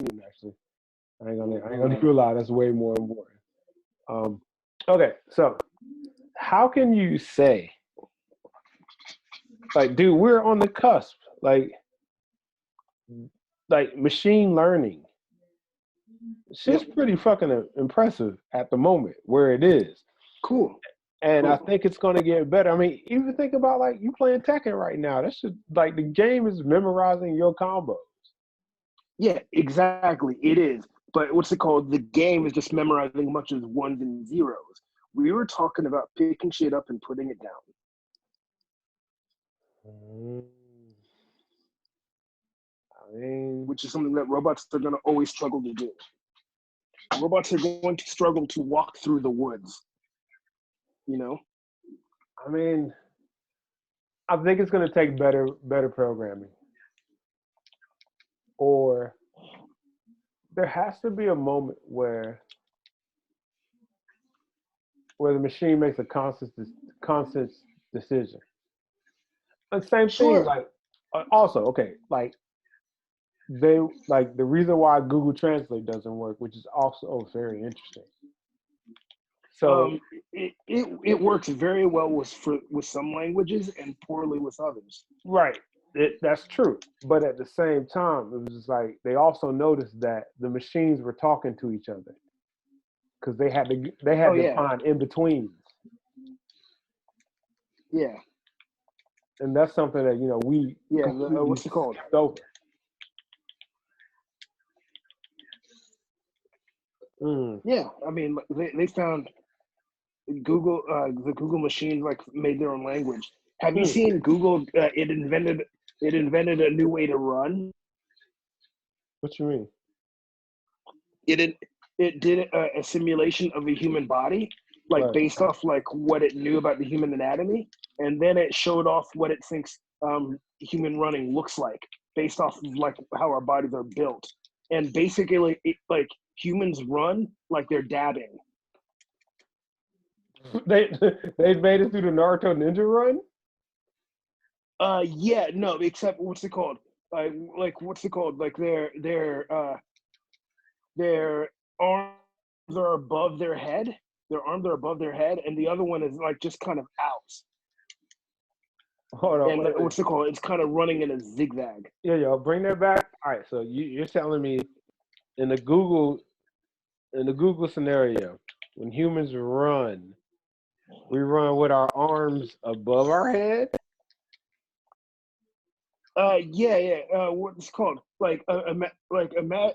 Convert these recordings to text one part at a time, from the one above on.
actually. I ain't gonna do a lie. That's way more important. Okay, so how can you say, like, dude, we're on the cusp, like machine learning. Shit's pretty fucking impressive at the moment where it is. Cool. And I think it's gonna get better. I mean, even think about like you playing Tekken right now. That shit, like the game is memorizing your combos. Yeah, exactly. It is. But what's it called? The game is just memorizing much as ones and zeros. We were talking about picking shit up and putting it down. I mean, which is something that robots are going to always struggle to do. Robots are going to struggle to walk through the woods. You know? I mean, I think it's going to take better programming. Or there has to be a moment where the machine makes a conscious decision. And same thing, like also, okay, like they like the reason why Google Translate doesn't work, which is also very interesting. So it works very well with some languages and poorly with others. Right. That's true. But at the same time, it was just like they also noticed that the machines were talking to each other because they had to find in betweens. Yeah. And that's something that we what's it called? Over. Yeah, I mean they found Google the Google machine like made their own language. Have you seen Google? It invented a new way to run. What you mean? It did a simulation of a human body, like based off like what it knew about the human anatomy, and then it showed off what it thinks human running looks like based off of like how our bodies are built. And basically, like humans run like they're dabbing. They made it through the Naruto ninja run? Yeah, no, except what's it called? Like what's it called? Like their arms are above their head. Their arms are above their head, and the other one is like just kind of out. Hold on. And what's it called? It's kind of running in a zigzag. Yeah, bring that back. All right, so you're telling me in the Google scenario, when humans run, we run with our arms above our head? What's it called? Like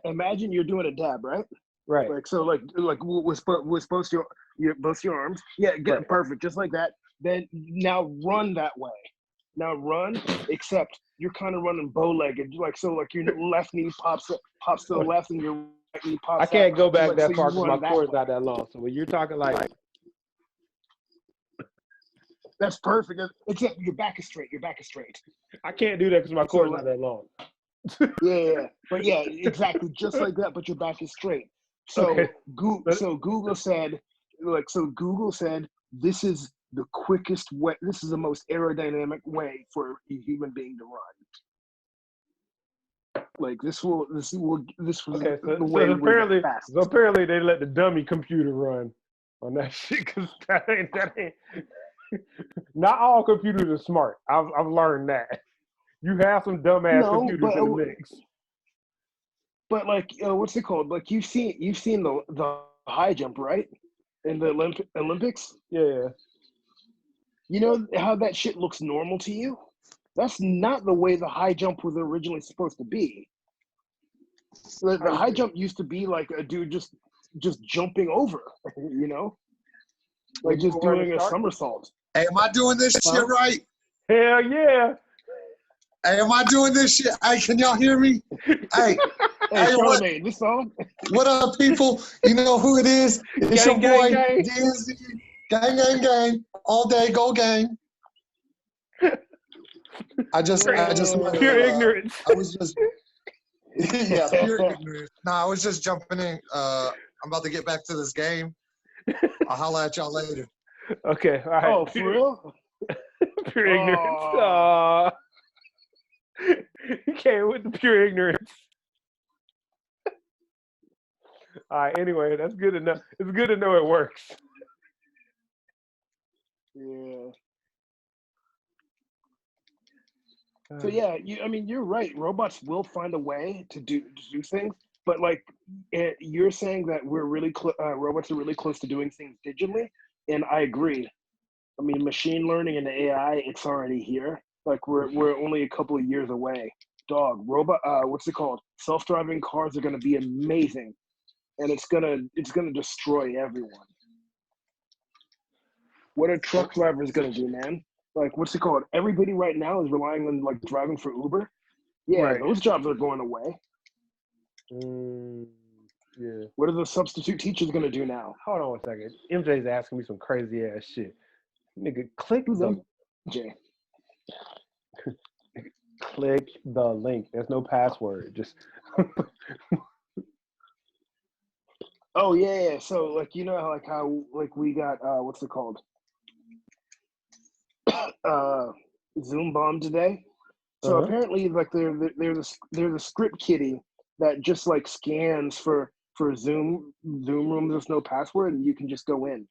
imagine you're doing a dab, right? Right. Like so, like with both your arms. Yeah, perfect, just like that. Then now run that way. Now run, except you're kind of running bow-legged, like so. Like your left knee pops to the left, and your right knee pops. I can't go back that so far because my core is not that long. So when you're talking like. That's perfect. Except your back is straight. Your back is straight. I can't do that because my core is not that long. Yeah. But yeah, exactly. Just like that, but your back is straight. So okay. Google said, this is the quickest way. This is the most aerodynamic way for a human being to run. Like this was okay, the way so apparently they let the dummy computer run on that shit because that ain't. Not all computers are smart. I've learned that. You have some dumbass computers in the mix. But like, what's it called? Like you've seen the high jump, right? In the Olympics. Yeah. You know how that shit looks normal to you? That's not the way the high jump was originally supposed to be. The high jump used to be like a dude just jumping over, you know, like just doing a somersault. Hey, am I doing this shit right? Hell yeah. Hey, am I doing this shit? Hey, can y'all hear me? Hey, Charlamagne, this song? What up, people? You know who it is? It's gang, your boy, gang. DNZ. Gang. All day, go gang. I just pure ignorance. I was just, yeah, pure ignorance. I was just jumping in. I'm about to get back to this game. I'll holla at y'all later. Okay, all right. Oh, for real? Pure ignorance. You came with the pure ignorance. All right. Anyway, that's good enough. It's good to know it works. Yeah. So yeah, I mean, you're right. Robots will find a way to do things, but like you're saying that we're really robots are really close to doing things digitally, and I agree. I mean, machine learning and AI, it's already here. Like we're only a couple of years away. Dog, robot, what's it called? Self-driving cars are gonna be amazing, and it's gonna destroy everyone. What are truck drivers gonna do, man? Like, what's it called? Everybody right now is relying on like driving for Uber. Yeah, Right. those jobs are going away. Yeah. What are the substitute teachers gonna do now? Hold on a second. MJ's asking me some crazy ass shit. Nigga, Who's MJ? Click the link. There's no password. Just. Oh yeah. So like how like we got what's it called? Zoom bomb today. So apparently like there's a script kiddie that just like scans for Zoom rooms. There's no password and you can just go in.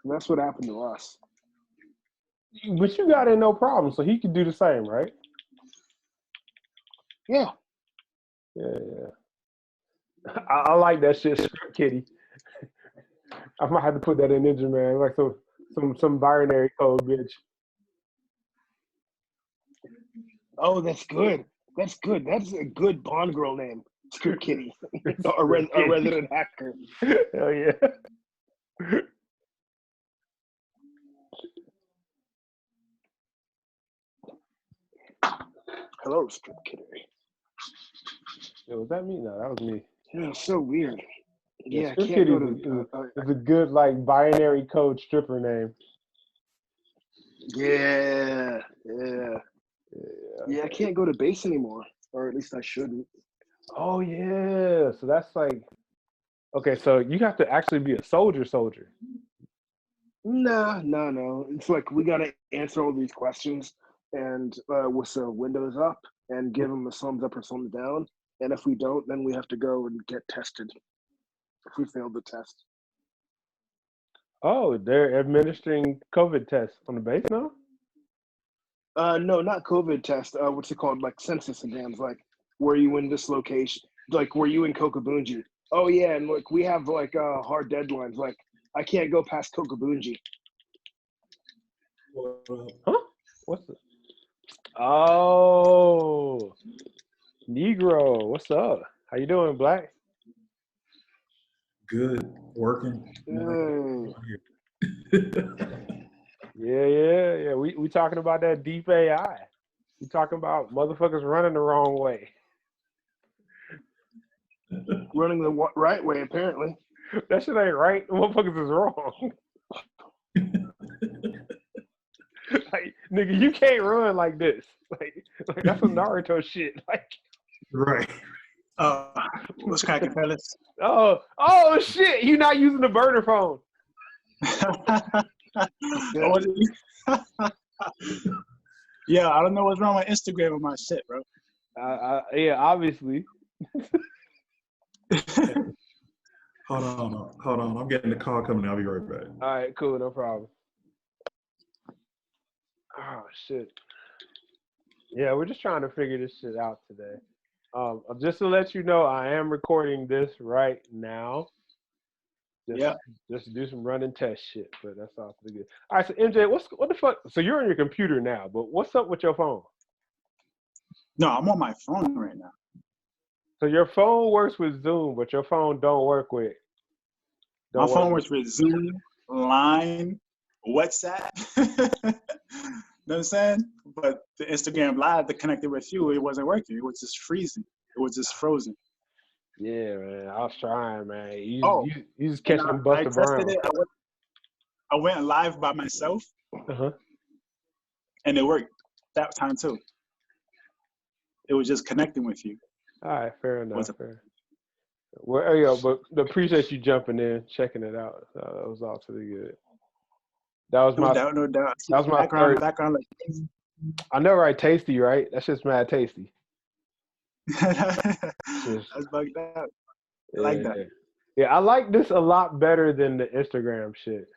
And that's what happened to us. But you got it no problem, so he could do the same, right? Yeah. I like that shit, script kitty. I might have to put that in Ninja Man, like some binary code, bitch. Oh, that's good. That's good. That's a good Bond girl name. Script Kitty. a resident hacker. Hell yeah. Hello, Script Kitty. Yeah, was that me? No, that was me. Yeah, so weird. Yeah, Script Kitty is a good like binary code stripper name. Yeah. I can't go to base anymore, or at least I shouldn't. Oh yeah, so that's like, okay, so you have to actually be a soldier. No. It's like we gotta answer all these questions and with the windows up and give them a thumbs up or thumbs down. And if we don't, then we have to go and get tested. If we failed the test. Oh, they're administering COVID tests on the base now? No, not COVID test. What's it called? Like census exams. Like, were you in this location? Like, were you in Kokabunji? Oh yeah, and like we have like hard deadlines. Like, I can't go past Kokabunji. Huh? What's it? Oh, Negro. What's up? How you doing, Black? Good. Working. Yeah. We talking about that deep AI. We talking about motherfuckers running the wrong way. Running the right way, apparently. That shit ain't right. Motherfuckers is wrong. Like, nigga, you can't run like this. Like that's some Naruto shit. Like, right. What's cracking, fellas? Oh shit! You not using the burner phone. Yeah, I don't know what's wrong with Instagram with my shit, bro. Yeah, obviously. Hold on. I'm getting the call coming. I'll be right back. All right, cool, no problem. Oh shit. Yeah, we're just trying to figure this shit out today. Just to let you know, I am recording this right now. Just to do some running test shit, but that's all pretty good. All right, so MJ, what the fuck? So you're on your computer now, but what's up with your phone? No, I'm on my phone right now. So your phone works with Zoom, but your phone don't work with. My phone works with Zoom, Line, WhatsApp. You know what I'm saying? But the Instagram Live that connected with you, it wasn't working. It was just freezing. It was just frozen. Yeah, man. I was trying, man. You just catching them I Buster Brown. tested it. I went live by myself, and it worked that time too. It was just connecting with you. All right, fair enough. Well, but appreciate you jumping in, checking it out. That was all pretty good. That was No doubt. That was my background. Like, I know, right? Tasty, right? That's just mad tasty. That's bugged out. I like that. Yeah, I like this a lot better than the Instagram shit.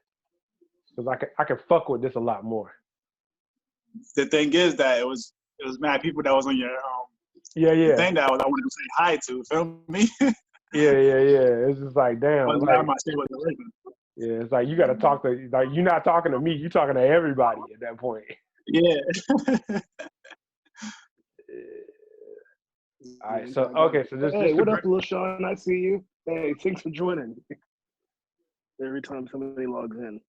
Cause I can fuck with this a lot more. The thing is that it was mad people that was on your thing that I wanted to say hi to. Feel me? Yeah. It's just like damn. Like, my shit wasn't working. Yeah, it's like you got to talk to like you're not talking to me. You're talking to everybody at that point. Yeah. All right. So okay. So this. Hey, what up, Lil Sean? I see you. Hey, thanks for joining. Every time somebody logs in.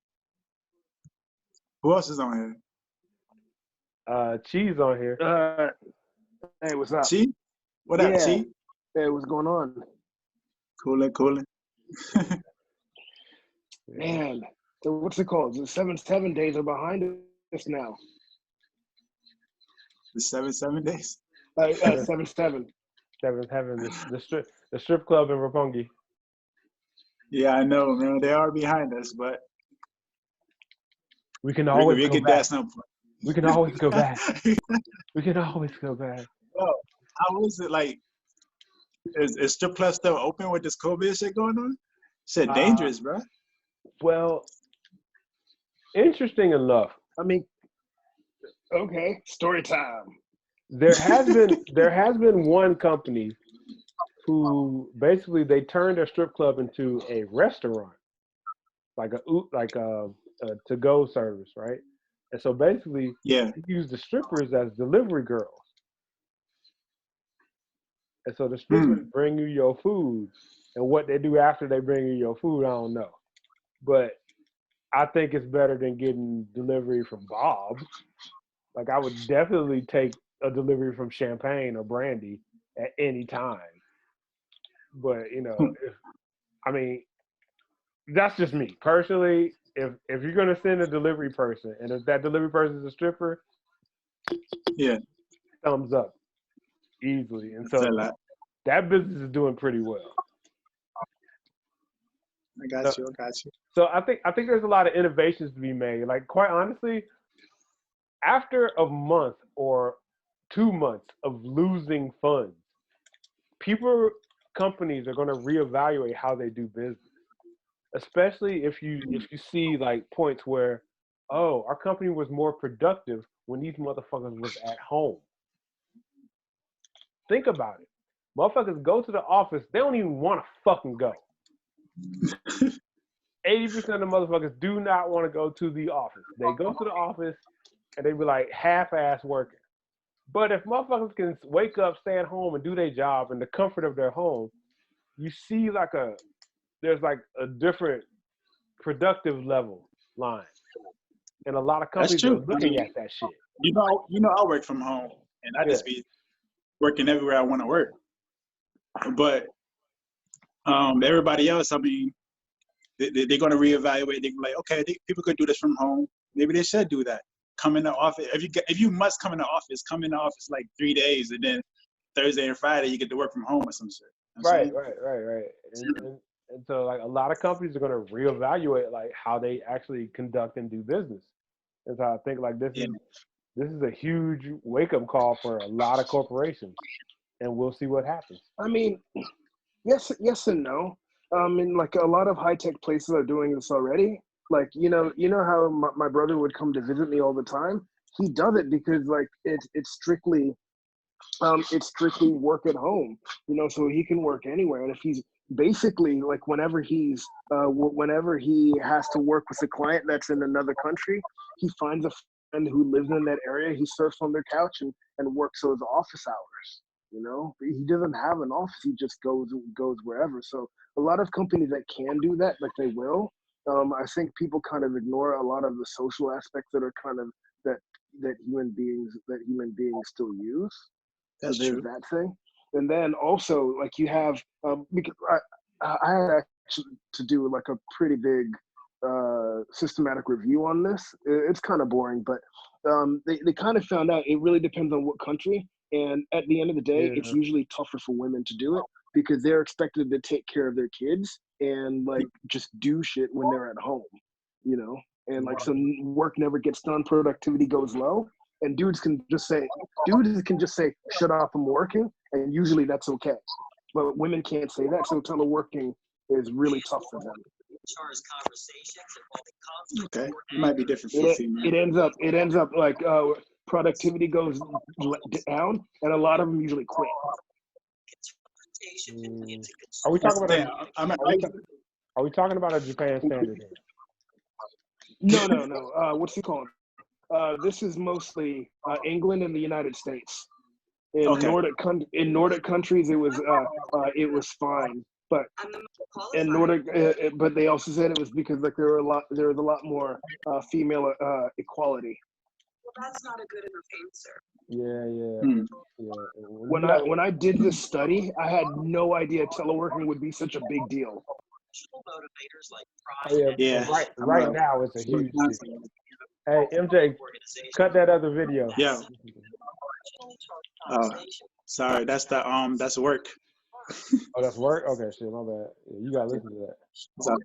Who else is on here? Cheese on here. Hey, what's up? Cheese? What up, Cheese? Hey, what's going on? Cooling. Man, so what's it called? The 7 days are behind us now. The 7 days? 7-7. Seventh heaven. The strip club in Roppongi. Yeah, I know, man. They are behind us, but we can always we go can back. We can always go back. We can always go back. Well, how is it like? Is strip club still open with this COVID shit going on? Shit, dangerous, bro. Well, interesting enough. I mean, okay, story time. There has been one company who basically they turned their strip club into a restaurant, like a to-go service, right? And so basically, you use the strippers as delivery girls. And so the strippers bring you your food, and what they do after they bring you your food, I don't know. But I think it's better than getting delivery from Bob's. Like I would definitely take a delivery from Champagne or Brandy at any time. But I mean, that's just me personally. If you're gonna send a delivery person, and if that delivery person is a stripper, thumbs up easily. And so that business is doing pretty well. I got you. So I think there's a lot of innovations to be made. Like quite honestly, after a month or 2 months of losing funds, companies are going to reevaluate how they do business. Especially if you see like points where, our company was more productive when these motherfuckers was at home. Think about it. Motherfuckers go to the office, they don't even want to fucking go. 80% of the motherfuckers do not want to go to the office. They go to the office and they be like half-ass working. But if motherfuckers can wake up, stay at home, and do their job in the comfort of their home, you see there's a different productive level line. And a lot of companies are looking at that shit. You know, I work from home, and I just be working everywhere I want to work. But everybody else, I mean, they're going to reevaluate. They're like, okay, people could do this from home. Maybe they should do that. Come in the office. If you must come in the office, come in the office like 3 days, and then Thursday and Friday you get to work from home or some shit. Right. And so like a lot of companies are going to reevaluate like how they actually conduct and do business. And so I think like this is a huge wake up call for a lot of corporations, and we'll see what happens. I mean, yes and no. And like a lot of high tech places are doing this already. Like you know how my brother would come to visit me all the time. He does it because like it's strictly work at home. So he can work anywhere. And if he's basically like whenever he has to work with a client that's in another country, he finds a friend who lives in that area. He surfs on their couch and works those office hours. He doesn't have an office. He just goes wherever. So a lot of companies that can do that, like they will. I think people kind of ignore a lot of the social aspects that are kind of that human beings still use. That's true. That thing. And then also like you have because I had actually to do like a pretty big systematic review on this. It's kind of boring, but they kind of found out it really depends on what country. And at the end of the day, it's usually tougher for women to do it because they're expected to take care of their kids and like just do shit when they're at home, and like so work never gets done, productivity goes low. and dudes can just say, shut up, I'm working, and usually that's okay. But women can't say that, so teleworking is really tough for them. Okay, it might be different for female. It ends up like productivity goes down, and a lot of them usually quit. Are we talking about are we talking about a Japan standard here? No. What's it called? This is mostly England and the United States. In Nordic countries, it was fine, but in Nordic, but they also said it was because like there was a lot more female equality. Well, that's not a good enough answer. Yeah. When I did this study, I had no idea teleworking would be such a big deal. Right now it's a huge deal. Hey, MJ, cut that other video. Yeah. Sorry, that's work. Oh, that's work? Okay, shit, my bad. Yeah, you gotta listen to that. So,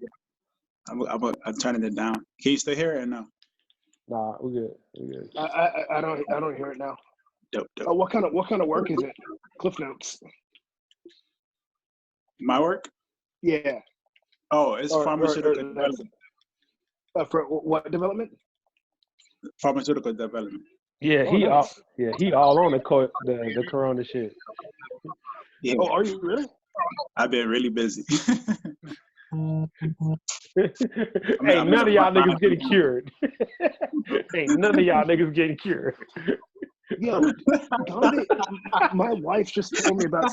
I'm turning it down. Can you still hear it or no? Nah, we good. I don't hear it now. Dope. Oh, what kind of work is it? Cliff Notes. My work? Yeah. Oh, it's pharmaceutical development. For what development? Pharmaceutical development. Yeah, he all on the corona shit. Yeah. Oh, are you really? I've been really busy. Hey, none of y'all niggas getting cured. Ain't none of y'all niggas getting cured. Yo, my wife just told me about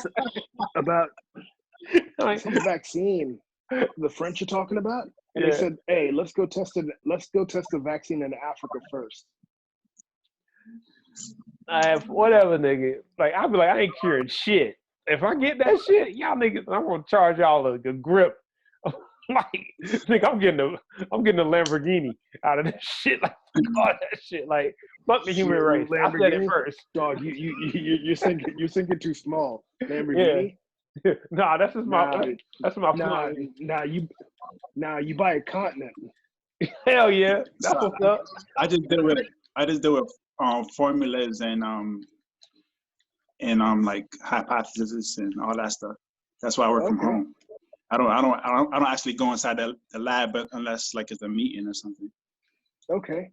some vaccine the French are talking about, and they said, "Hey, let's go test the vaccine in Africa first." Whatever, nigga. Like I be like, I ain't curing shit. If I get that shit, y'all niggas, I'm gonna charge y'all a grip. Like, think I'm getting a Lamborghini out of this shit. Like, all that shit. Like, fuck the human race. I said it first. Dog, you're thinking too small. Lamborghini. Yeah. Nah, that's just my you buy a continent. Hell yeah, that's what's up. I just deal with formulas and like hypotheses and all that stuff. That's why I work from home. I don't actually go inside the lab, but unless like it's a meeting or something. Okay.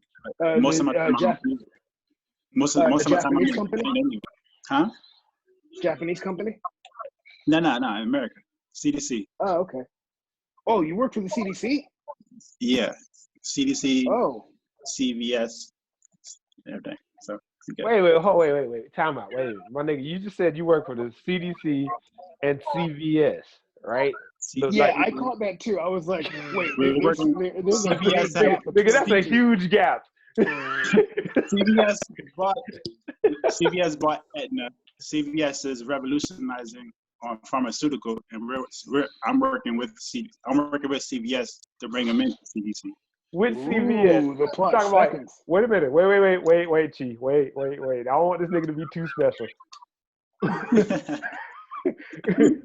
Most of my time, Japanese company? Anyway. Huh? Japanese company? No, America. CDC. Oh, okay. Oh, you work for the CDC? Yeah, CDC. Oh. CVS. Everything. So. Wait. Time out. Wait, my nigga, you just said you work for the CDC and CVS, right? So, yeah, I caught that too. I was like, wait, there's a CVS gap. Nigga, that's a huge gap. CVS bought Aetna. CVS is revolutionizing on pharmaceutical, and I'm working with CVS to bring them into CDC. With CVS. The plot about, wait a minute. Wait, Chief. Wait. I don't want this nigga to be too special.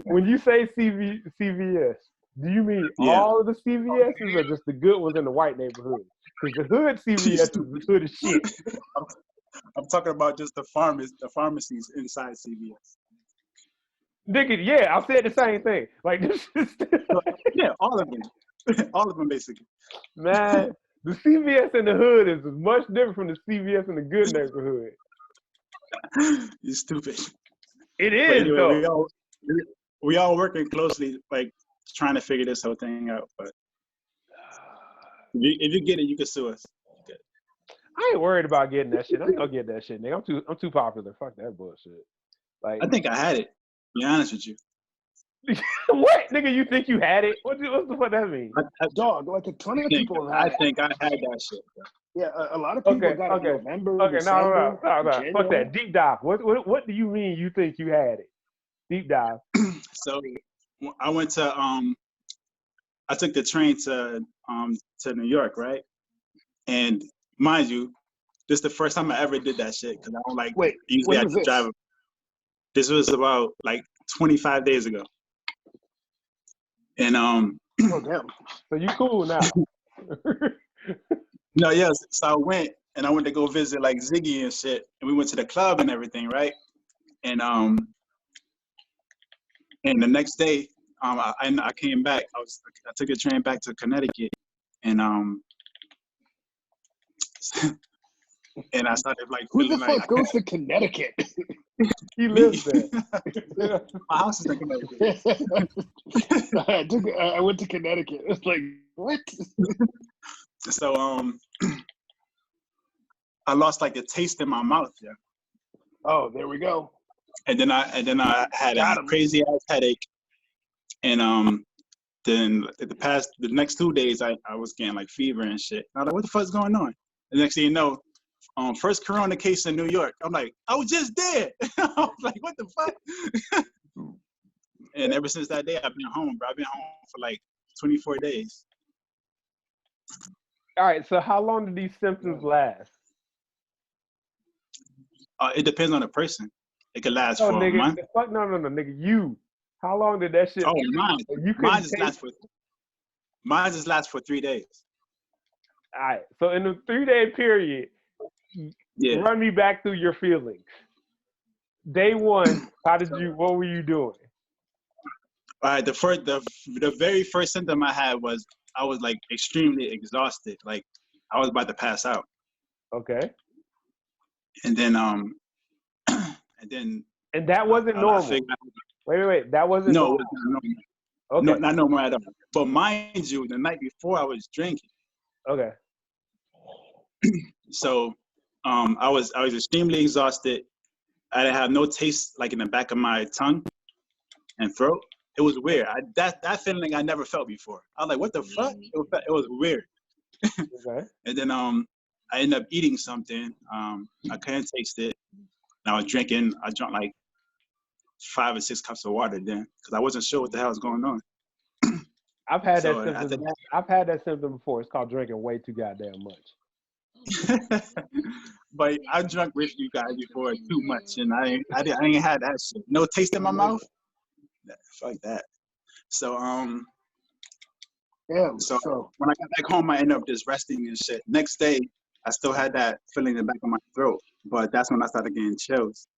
When you say CVS, do you mean all of the CVSs or just the good ones in the white neighborhood? Because the hood CVS is the hood of shit. I'm talking about just the pharmacies inside CVS. Nigga, yeah, I said the same thing. Like this is yeah, all of them basically. Man, the CVS in the hood is much different from the CVS in the good neighborhood. You're stupid. It is, anyway, though. We all working closely, like trying to figure this whole thing out. But if you get it, you can sue us. I ain't worried about getting that shit. I ain't gonna get that shit, nigga. I'm too popular. Fuck that bullshit. Like, I think I had it. To be honest with you. What, nigga? You think you had it? What the fuck that mean? Dog, like a ton of people have I think I had that shit, bro. Yeah, a lot of people got it in November, December, no. Fuck that. Deep dive. What do you mean you think you had it? Deep dive. So I went to I took the train to New York, right? And mind you, this is the first time I ever did that shit because I don't like. Wait, usually I just drive. This was about like 25 days ago. And oh damn. So you cool now? No, yes. So I went and I went to go visit like Ziggy and shit, and we went to the club and everything, right? And the next day, I came back. I took a train back to Connecticut, and and I started like Who the feeling like fuck goes to Connecticut? He lives there. my house is in Connecticut. I went to Connecticut. It's like, what? So I lost like the taste in my mouth, yeah. Oh, there we go. And then I had Got a him. crazy ass headache, and then the next 2 days I was getting like fever and shit. I was like, what the fuck's going on? The next thing you know, first corona case in New York. I'm like, I was just there. I was like, what the fuck? And ever since that day, I've been home, bro. I've been home for like 24 days. All right, so how long do these symptoms last? It depends on the person. It could last Oh, for a nigga, month. fuck no, nigga, you. How long did that shit? Oh, mine. You Mine just lasts for 3 days. All right, so in the 3-day period, Yeah. run me back through your feelings. Day one, what were you doing? All right, the very first symptom I had was I was like extremely exhausted. Like I was about to pass out. Okay. And then And that wasn't normal. Wait. That wasn't no, normal. it was not normal. Okay. No, not normal at all. But mind you, the night before I was drinking. Okay. So I was extremely exhausted. I didn't have no taste like in the back of my tongue and throat. It was weird. That feeling I never felt before. I was like, what the fuck? It was weird. Okay. And then I ended up eating something. I couldn't taste it. And I was drinking. I drank like 5 or 6 cups of water then because I wasn't sure what the hell was going on. I've had that symptom. I've had that symptom before. It's called drinking way too goddamn much. But I drank with you guys before too much, and I ain't had that shit. No taste in my mouth. Fuck that. So Damn. So when I got back home, I ended up just resting and shit. Next day, I still had that feeling in the back of my throat, but that's when I started getting chills.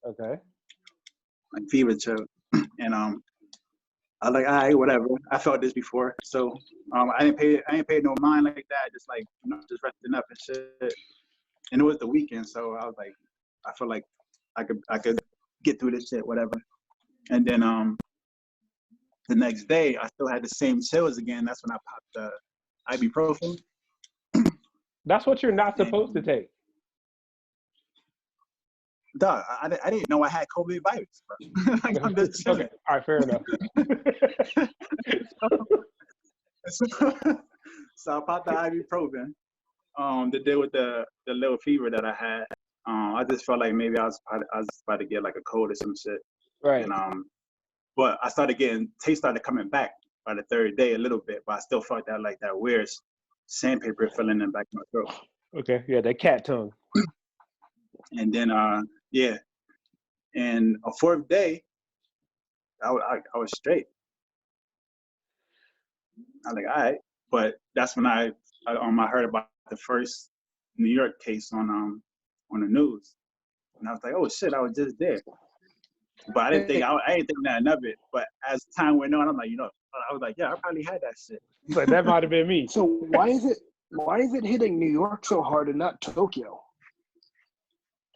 Okay. Like fever chills, and I was like, all right, whatever. I felt this before, so I didn't pay no mind like that. Just like just resting up and shit. And it was the weekend, so I was like, I felt like I could get through this shit, whatever. And then the next day, I still had the same chills again. That's when I popped the ibuprofen. That's what you're not supposed to take. Duh, I didn't know I had COVID virus, bro. Like, I'm just chilling. Okay, all right, fair enough. So I popped the ibuprofen to deal with the little fever that I had. I just felt like maybe I was about to get like a cold or some shit. Right. And but I started getting taste started coming back by the 3rd day a little bit, but I still felt that like that weird sandpaper feeling in the back of my throat. Okay, yeah, that cat tongue. And then yeah, and a 4th day, I was straight. I was like, all right, but that's when I heard about the first New York case on the news, and I was like, oh shit, I was just there. But I didn't think nothing of it. But as time went on, I'm like, I was like, yeah, I probably had that shit. But that might have been me. So why is it hitting New York so hard and not Tokyo?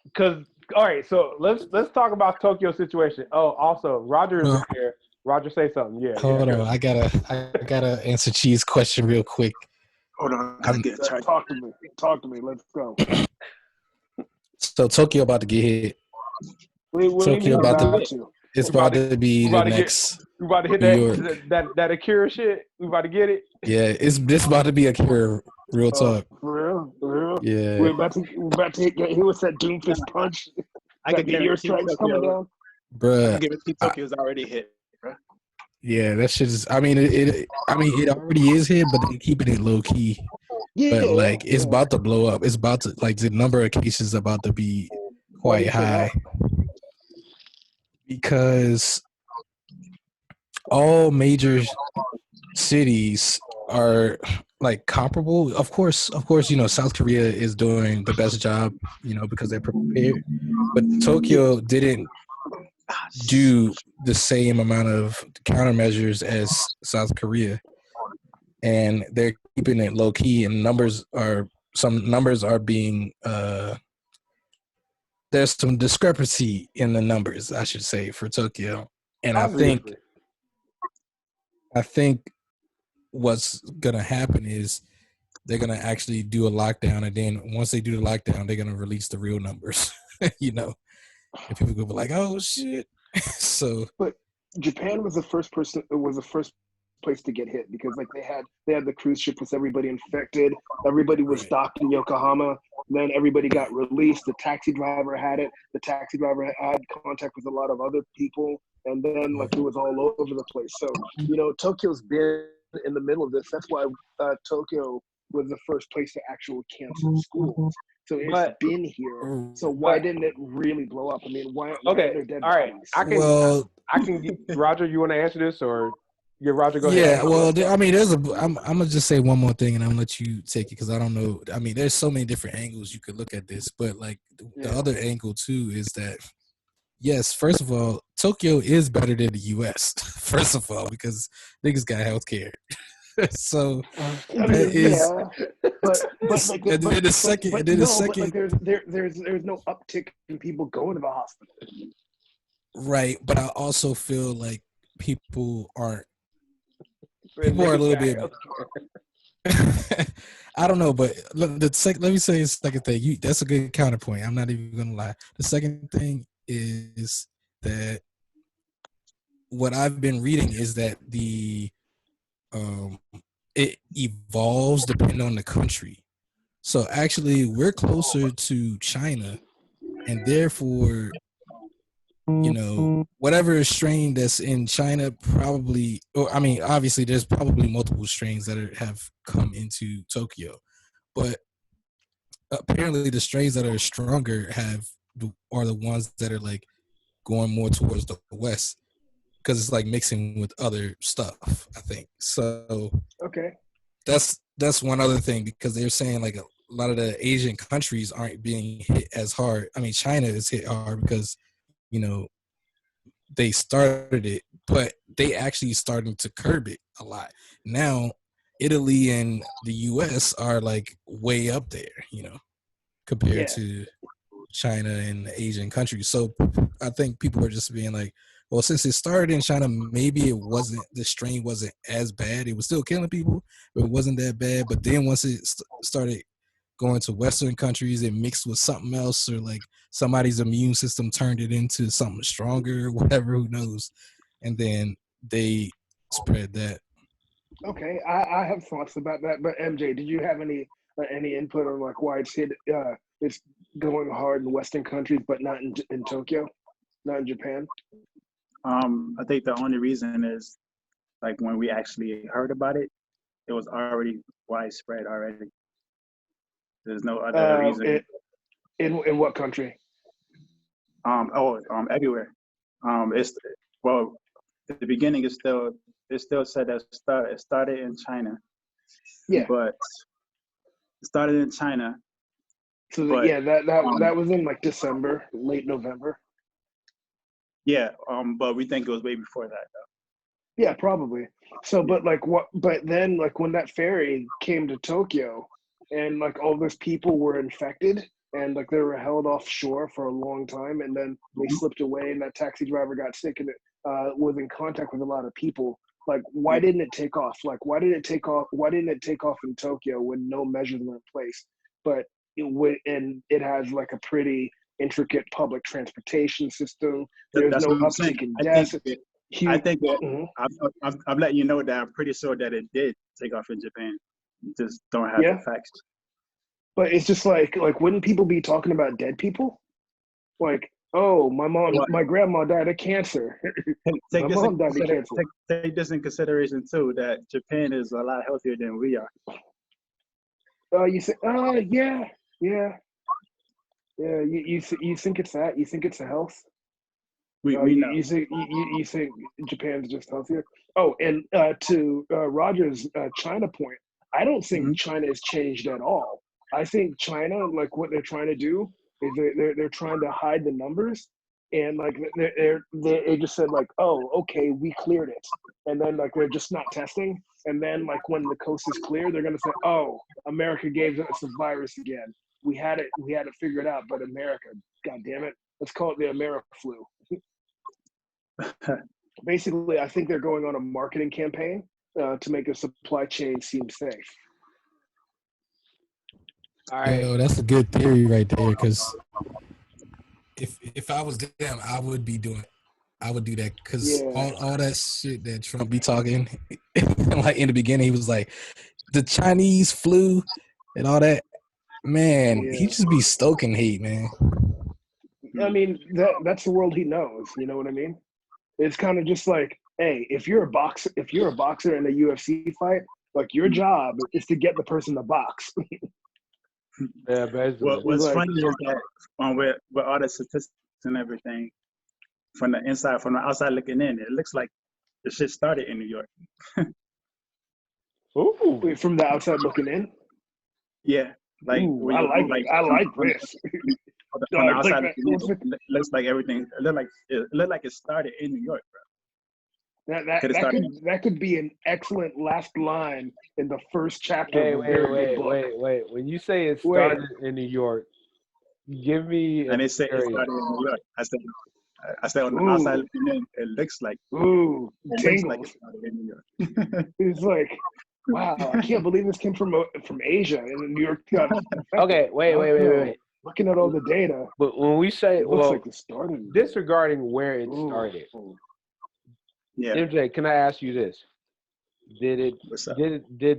Because all right, so let's talk about Tokyo situation. Oh, also Roger is here. Roger, say something. Yeah. Hold on, I gotta answer Chee's question real quick. Hold on, Talk to me. Let's go. So Tokyo about to get hit. Tokyo it's about to be the next. We about to hit that Akira shit. We about to get it. Yeah, it's about to be Akira. Real talk. For real. Yeah. We're about to get hit with that Doomfist punch. I could get your strikes coming down. Bruh. I give it Tokyo's already hit. Bruh. Yeah, that shit is. I mean, it already is hit, but they keeping it low key. Yeah. But like, it's about to blow up. It's about to the number of cases about to be quite high. Because all major cities are like comparable. Of course, South Korea is doing the best job, because they're prepared. But Tokyo didn't do the same amount of countermeasures as South Korea, and they're keeping it low key. And some numbers are being there's some discrepancy in the numbers, I should say, for Tokyo. And I think what's gonna happen is they're gonna actually do a lockdown, and then once they do the lockdown, they're gonna release the real numbers. And people go like, "Oh shit!" So, but Japan was the first place to get hit because like they had the cruise ship with everybody infected. Everybody was docked in Yokohama. Then everybody got released. The taxi driver had it. The taxi driver had contact with a lot of other people, and then like it was all over the place. So Tokyo's been in the middle of this. That's why Tokyo was the first place to actually cancel schools. So it's been here. So why didn't it really blow up? I mean, why? Okay, are dead all right. bodies? I can get Roger. You want to answer this, or Roger? Go ahead. Yeah. Well, I'm gonna just say one more thing, and I'm gonna let you take it because I don't know. I mean, there's so many different angles you could look at this, but like the other angle too is that yes, first of all, Tokyo is better than the U.S. First of all, because niggas got healthcare. So there's no uptick in people going to the hospital. Right, but I also feel like people are a little bit. I don't know, but let me say the second thing. That's a good counterpoint. I'm not even gonna lie. The second thing is that what I've been reading is that it evolves depending on the country. So actually, we're closer to China, and therefore, whatever strain that's in China probably, obviously, there's probably multiple strains that have come into Tokyo, but apparently, the strains that are stronger are the ones that are like going more towards the west. Because it's like mixing with other stuff, I think. So okay, that's one other thing because they're saying like a lot of the Asian countries aren't being hit as hard. I mean, China is hit hard because they started it, but they actually starting to curb it a lot now. Italy and the U.S. are like way up there, compared to China and the Asian countries. So I think people are just being like, well, since it started in China, maybe the strain wasn't as bad. It was still killing people, but it wasn't that bad. But then once it started going to Western countries, it mixed with something else, or like somebody's immune system turned it into something stronger, whatever, who knows. And then they spread that. Okay, I have thoughts about that. But MJ, did you have any input on like why it's going hard in Western countries, but not in Tokyo, not in Japan? I think the only reason is like when we actually heard about it, it was already widespread already. There's no other reason. In what country? Everywhere. It's at the beginning it still said that it started in China. Yeah. But it started in China. So that was in like December, late November. Yeah, but we think it was way before that though. Yeah, probably. So, but then like when that ferry came to Tokyo, and like all those people were infected, and like they were held offshore for a long time, and then they slipped away, and that taxi driver got sick, and it was in contact with a lot of people. Like, why didn't it take off? Like, why didn't it take off in Tokyo when no measures were in place? But it has like a pretty intricate public transportation system. There's no uptick in deaths. I think that I'm letting you know that I'm pretty sure that it did take off in Japan. You just don't have the facts. But it's just like wouldn't people be talking about dead people? Like, oh, my grandma died of cancer. My mom died of cancer. Take this in consideration too, that Japan is a lot healthier than we are. You say, yeah. You think it's that? You think it's the health? We know. You think Japan's just healthier? Oh, and to Roger's China point, I don't think China has changed at all. I think China, like what they're trying to do is they're trying to hide the numbers, and like they just said like, oh, okay, we cleared it, and then like they're just not testing, and then like when the coast is clear, they're gonna say, oh, America gave us the virus again. We had it figured out, but America, god damn it, let's call it the AmeriFlu. Basically, I think they're going on a marketing campaign to make the supply chain seem safe. All right. Yo, that's a good theory right there. Because if I was them, I would do that. Because all that shit that Trump be talking, like in the beginning, he was like the Chinese flu and all that. Man, he just be stoking hate, man. I mean, that's the world he knows. You know what I mean? It's kind of just like, hey, if you're a boxer in a UFC fight, like your job is to get the person to box. Yeah, basically. What's funny is that with all the statistics and everything, from the outside looking in, it looks like the shit started in New York. Ooh, wait, from the outside looking in? Yeah, like ooh, I like this. From the outside looking in, it looks like everything. It looked like it started in New York, bro. That could be an excellent last line in the first chapter of a very good book. Wait. When you say it started in New York, give me. And they say it started in New York. I said on the outside looking in, it looks like. Ooh, tingles. Like it started in New York. It's like, wow, I can't believe this came from Asia and New York. Okay, wait. Looking at all the data, but when we say, it looks like it started. Disregarding where it started. Yeah. MJ, can I ask you this? Did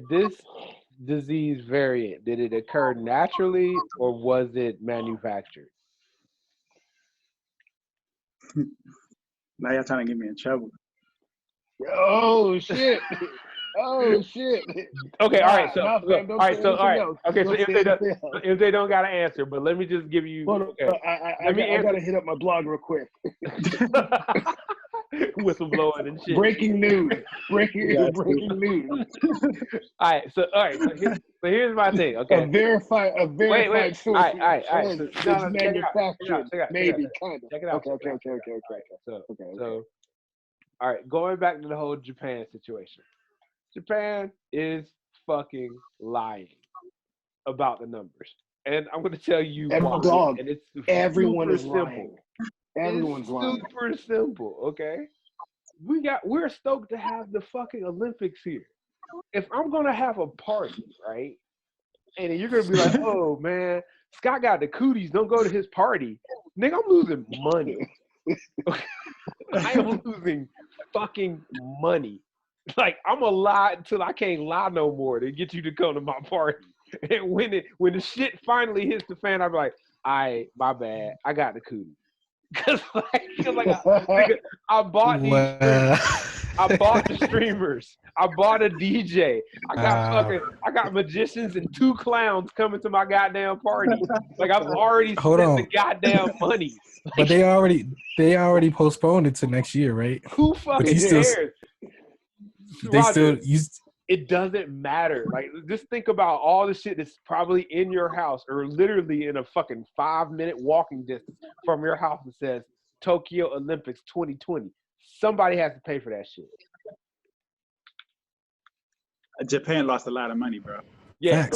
this disease variant, did it occur naturally or was it manufactured? Now you're trying to get me in trouble. Oh shit! Oh shit! Okay, all right. So if they don't got to answer, but let me just give you. I gotta hit up my blog real quick. Whistleblowing and shit. Breaking news. Breaking news. All right. So here's my thing. Okay. A verified source. All right. It's manufactured. Maybe kind of. Check it out. Okay. So, all right. Going back to the whole Japan situation. Japan is fucking lying about the numbers, and I'm going to tell you why. Dog, and it's everyone is simple. Lying. Everyone's lying. Super simple, okay? We're stoked to have the fucking Olympics here. If I'm gonna have a party, right? And you're gonna be like, oh man, Scott got the cooties, don't go to his party. Nigga, I'm losing money. I am losing fucking money. Like I'm gonna lie until I can't lie no more to get you to come to my party. And when the shit finally hits the fan, I'm like, my bad, I got the cooties. Cause I bought these I bought the streamers. I bought a DJ. I got magicians and 2 clowns coming to my goddamn party. Like I've already spent the goddamn money. But they already postponed it to next year, right? Who fucking cares? It doesn't matter. Like, just think about all the shit that's probably in your house or literally in a fucking 5-minute walking distance from your house that says Tokyo Olympics 2020. Somebody has to pay for that shit. Japan lost a lot of money, bro. Yeah.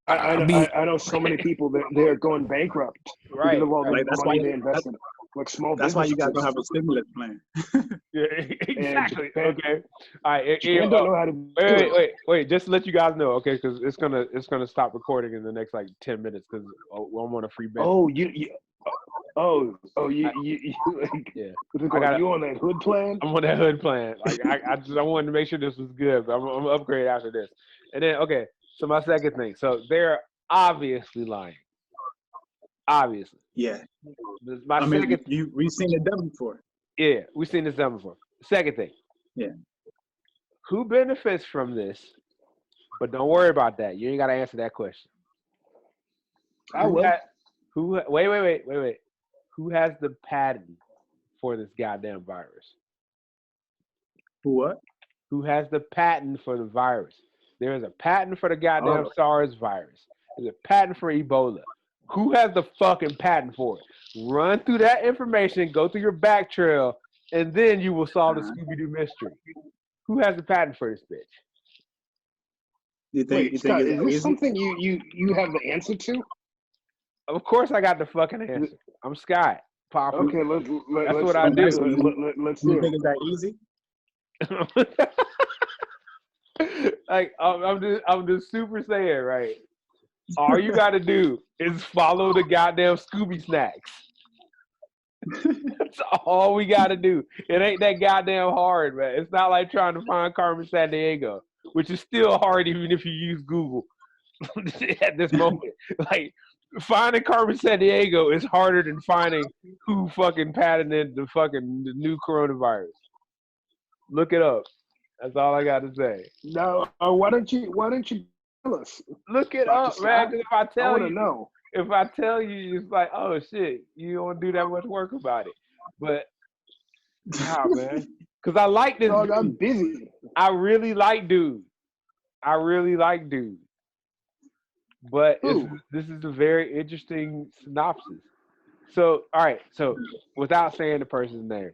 I know so many people that they're going bankrupt. Right. Because of all the money they invested. Like small that's why you got to have a stimulus plan. Yeah, exactly. Okay. All right. Don't know how to wait. Just to let you guys know, okay? Because it's gonna stop recording in the next like 10 minutes because I'm on a free bench. Oh, you like, yeah. You on that hood plan? I'm on that hood plan. Like I wanted to make sure this was good, but I'm gonna upgrade after this. And then okay, so my second thing. So they're obviously lying. Obviously. Yeah. We've seen it done before. Yeah, we've seen this done before. Second thing. Yeah. Who benefits from this? But don't worry about that. You ain't got to answer that question. I will. Wait. Who has the patent for this goddamn virus? Who what? Who has the patent for the virus? There is a patent for the goddamn SARS virus. There's a patent for Ebola. Who has the fucking patent for it? Run through that information, go through your back trail, and then you will solve the Scooby-Doo mystery. Who has the patent for this bitch? Wait, Scott, is this something you have the answer to? Of course I got the fucking answer. I'm Scott. Papa. Okay, that's let's what I do. Let's do it. Is that easy? Like I'm just super saying, right? All you gotta do is follow the goddamn Scooby snacks. That's all we gotta do. It ain't that goddamn hard, man. It's not like trying to find Carmen Sandiego, which is still hard even if you use Google at this moment. Like finding Carmen Sandiego is harder than finding who fucking patented the new coronavirus. Look it up. That's all I got to say. No, why don't you tell us? Look it up, man. Because if I tell you, it's like, oh shit, you don't do that much work about it. But nah, man, because I like this. Dog, I'm busy. I really like dude. But this is a very interesting synopsis. So, all right. So, without saying the person's name,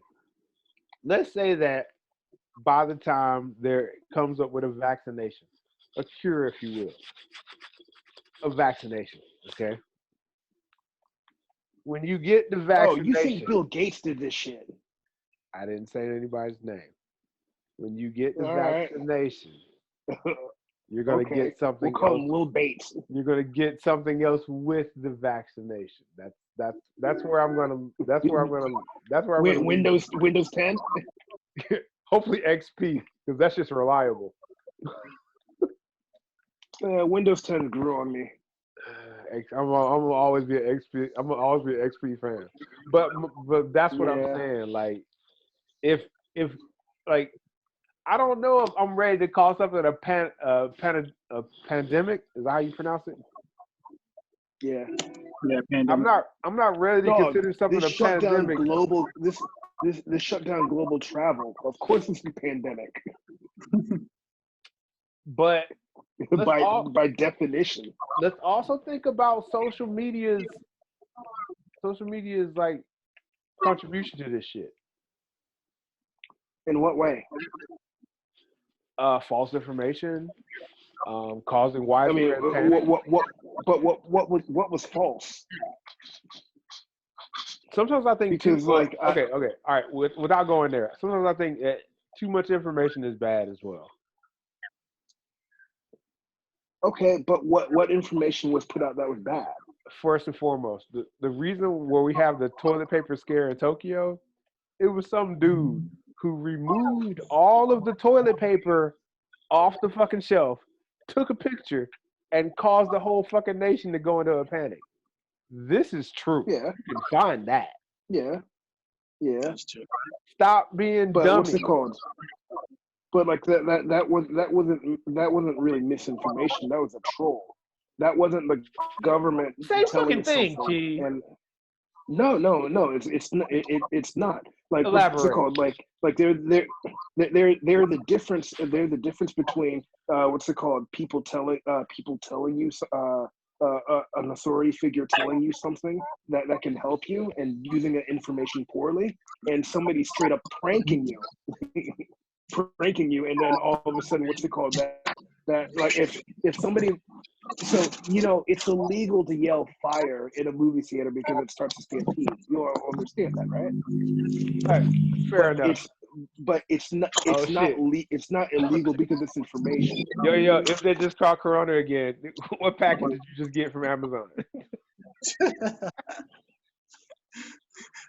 let's say that by the time there comes up with a vaccination, a cure, if you will, a vaccination, okay? When you get the vaccination... Oh, you think Bill Gates did this shit? I didn't say anybody's name. When you get the vaccination, you're going to get something else. We'll call him Will Bates. You're going to get something else with the vaccination. That's where I'm going to... Windows 10? Hopefully XP, because that's just reliable. Windows 10 grew on me. I'm gonna always be an XP. I'm gonna always be an XP fan. But that's what I'm saying. Like, if like, I don't know if I'm ready to call something a pandemic. Is that how you pronounce it? Yeah. Yeah, pandemic. I'm not ready to consider something a pandemic. This shut down global travel. Of course, it's a pandemic. But by definition, let's also think about social media's like contribution to this shit. In what way? False information, causing widespread panic. What was false? Sometimes I think because all right. Without going there, sometimes I think that too much information is bad as well. Okay, but what information was put out that was bad? First and foremost, the reason where we have the toilet paper scare in Tokyo, it was some dude who removed all of the toilet paper off the fucking shelf, took a picture, and caused the whole fucking nation to go into a panic. This is true. Yeah. You can find that. Yeah. Yeah. That's true. Stop being but dummy. What's it called? But like that wasn't really misinformation. That was a troll. That wasn't the government Same telling fucking thing, something. G. And no, it's not. It's not. Like elaborate. What's it called? Like they're the difference. They're the difference between what's it called? People telling you an authority figure telling you something that can help you and using that information poorly, and somebody straight up pranking you. And then all of a sudden, what's it called? That like if somebody, so it's illegal to yell fire in a movie theater because it starts a stampede. You all understand that, right? Fair enough. It's not illegal because it's information. Yo, if they just call Corona again, what package did you just get from Amazon?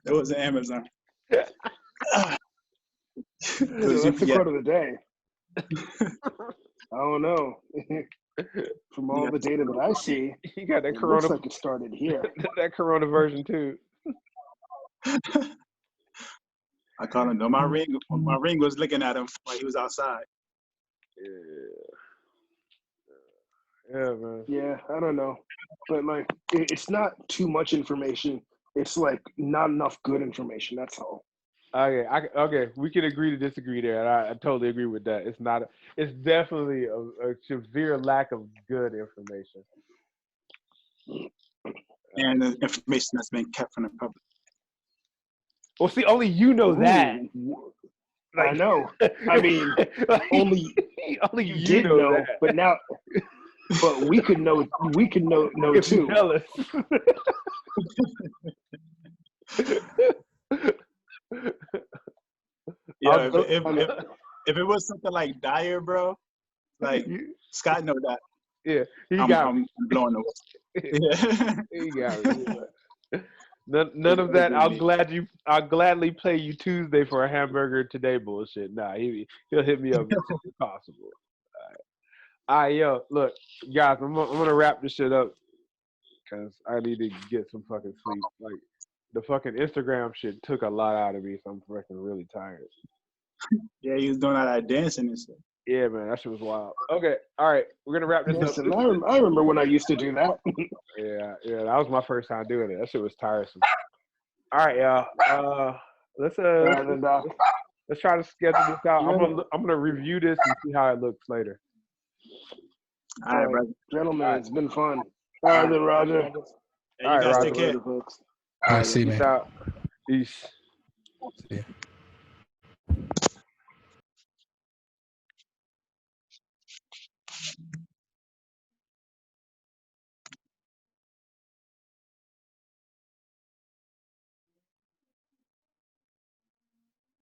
It was Amazon. That's the quote of the day. I don't know. From all the data that I see, you got that Corona. Looks like it started here. That Corona version too. I caught him. No, my ring was looking at him while he was outside. Yeah, man. Yeah, I don't know, but like, it's not too much information. It's like not enough good information. That's all. Okay, we can agree to disagree there. And I totally agree with that. It's not. It's definitely a severe lack of good information. And the information that's been kept from the public. Well, see, only you know that. I know. I mean, like, only you did know that. but now, but we could know. We could know If you too. tell us. Yeah, if it was something like dire, bro, like Scott know that. Yeah, I'm blowing the whistle. He got it. None of that. I'll gladly play you Tuesday for a hamburger today bullshit. Nah, he'll hit me up as soon as possible. All right, yo, look, guys, I'm gonna wrap this shit up because I need to get some fucking sleep. Like the fucking Instagram shit took a lot out of me, so I'm fucking really tired. Yeah, he was doing all that dancing and shit. Yeah, man, that shit was wild. Okay, all right, we're gonna wrap this up. I remember when I used to do that. Yeah, that was my first time doing it. That shit was tiresome. All right, y'all. Let's try to schedule this out. I'm gonna review this and see how it looks later. All right, brother. Gentlemen, it's been fun. All right, then, Roger. Hey, you guys take care. All right, see you, man. Peace out. Peace.